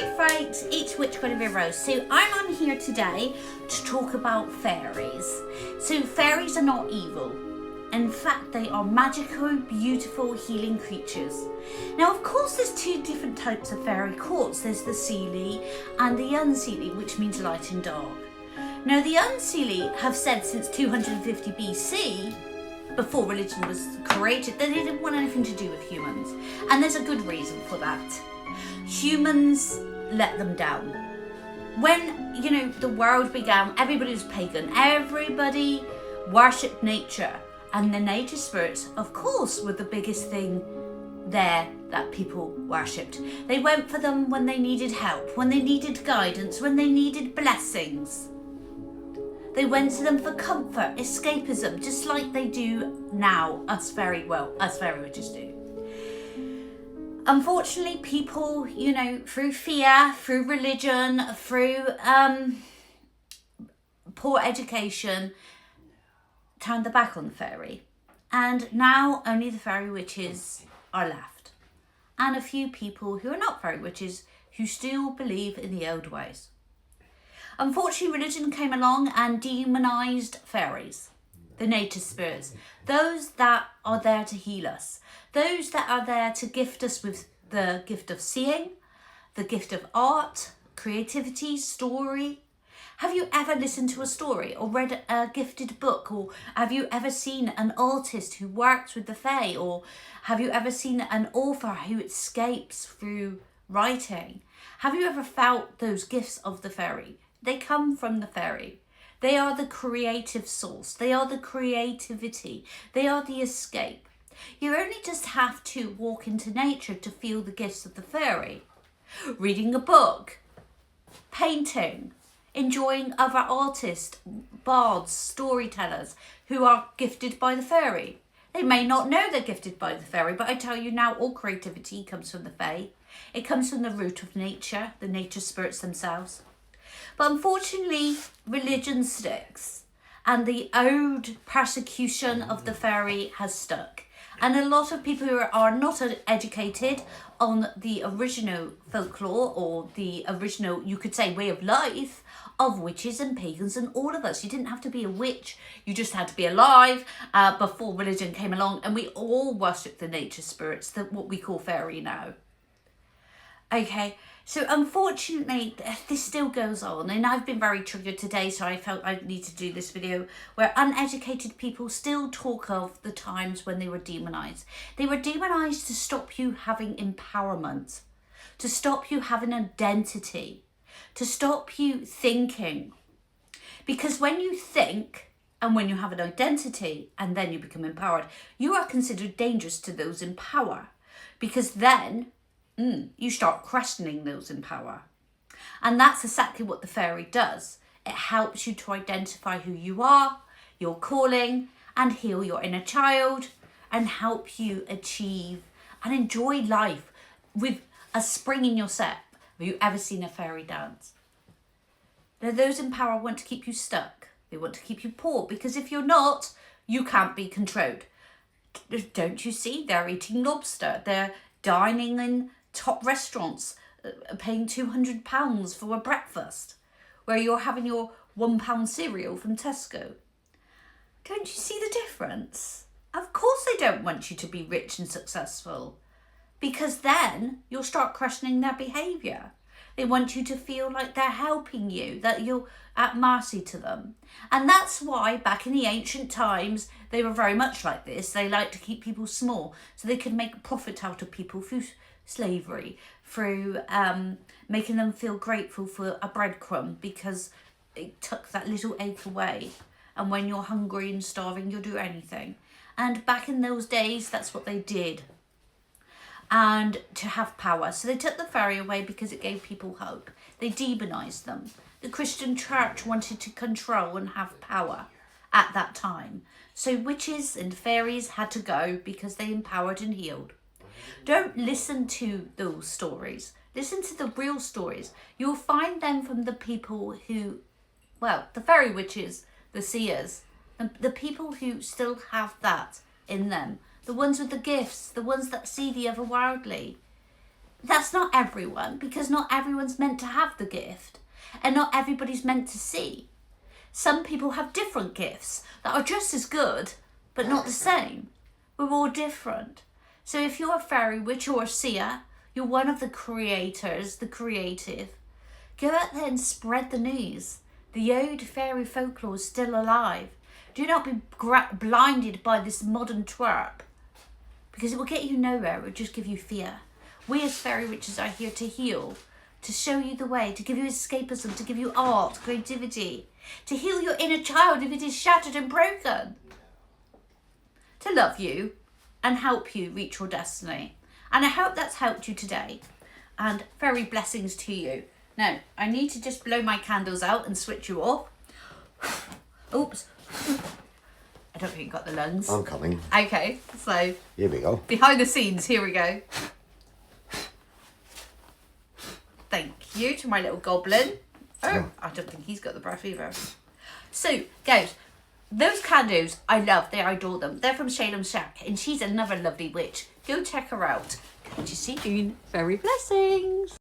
Hi folks, it's Witch Guinivere Rose. So I'm on here today to talk about fairies. So fairies are not evil. In fact, they are magical, beautiful, healing creatures. Now, of course, there's two different types of fairy courts. There's the seelie and the unseelie, which means light and dark. Now, the unseelie have said since 250 BC, before religion was created, that they didn't want anything to do with humans. And there's a good reason for that. Humans let them down. When, the world began, everybody was pagan. Everybody worshipped nature. And the nature spirits, of course, were the biggest thing there that people worshipped. They went for them when they needed help, when they needed guidance, when they needed blessings. They went to them for comfort, escapism, just like they do now, us fairy witches do. Unfortunately, people, through fear, through religion, through poor education, turned their back on the fairy. And now only the fairy witches are left. And a few people who are not fairy witches who still believe in the old ways. Unfortunately, religion came along and demonized fairies, the nature spirits, those that are there to heal us, those that are there to gift us with the gift of seeing, the gift of art, creativity, story. Have you ever listened to a story or read a gifted book, or have you ever seen an artist who works with the fae, or have you ever seen an author who escapes through writing? Have you ever felt those gifts of the fairy? They come from the fairy. They are the creative source. They are the creativity. They are the escape. You only just have to walk into nature to feel the gifts of the fairy. Reading a book, painting, enjoying other artists, bards, storytellers who are gifted by the fairy. They may not know they're gifted by the fairy, but I tell you now, all creativity comes from the fae. It comes from the root of nature, the nature spirits themselves. But unfortunately, religion sticks, and the old persecution of the fairy has stuck. And a lot of people who are not educated on the original folklore, or the original, you could say, way of life of witches and pagans and all of us. You didn't have to be a witch, you just had to be alive before religion came along, and we all worship the nature spirits, what we call fairy now. Okay, so unfortunately, this still goes on, and I've been very triggered today, so I felt I need to do this video, where uneducated people still talk of the times when they were demonized. They were demonized to stop you having empowerment, to stop you having identity, to stop you thinking. Because when you think, and when you have an identity, and then you become empowered, you are considered dangerous to those in power, because then you start questioning those in power. And that's exactly what the fairy does. It helps you to identify who you are, your calling, and heal your inner child, and help you achieve and enjoy life with a spring in your step. Have you ever seen a fairy dance? Now, those in power want to keep you stuck. They want to keep you poor, because if you're not, you can't be controlled. Don't you see? They're eating lobster. They're dining in top restaurants, paying £200 for a breakfast, where you're having your £1 cereal from Tesco. Don't you see the difference? Of course they don't want you to be rich and successful, because then you'll start questioning their behaviour. They want you to feel like they're helping you, that you're at mercy to them. And that's why back in the ancient times, they were very much like this. They liked to keep people small so they could make a profit out of people through slavery, through making them feel grateful for a breadcrumb, because it took that little ache away. And when you're hungry and starving, you'll do anything. And back in those days, that's what they did. And to have power. So they took the fairy away because it gave people hope. They demonized them. The Christian church wanted to control and have power at that time. So witches and fairies had to go because they empowered and healed. Don't listen to those stories. Listen to the real stories. You'll find them from the people who, the fairy witches, the seers, the people who still have that in them. The ones with the gifts, the ones that see the otherworldly. that's not everyone, because not everyone's meant to have the gift, and not everybody's meant to see. Some people have different gifts that are just as good, but not the same. We're all different. So if you're a fairy witch or a seer, you're one of the creators, the creative, go out there and spread the news. The old fairy folklore is still alive. Do not be blinded by this modern twerp, because it will get you nowhere. It will just give you fear. We as fairy witches are here to heal, to show you the way, to give you escapism, to give you art, creativity, to heal your inner child if it is shattered and broken, to love you and help you reach your destiny. And I hope that's helped you today. And fairy blessings to you. Now, I need to just blow my candles out and switch you off. Oops. I don't think you got the lungs. I'm coming. Okay, so here we go. Behind the scenes, here we go. Thank you to my little goblin. Oh, I don't think he's got the breath either. So, guys, those candles, I love. I adore them. They're from Shalem's Shack, and she's another lovely witch. Go check her out. Catch you soon. Fairy blessings.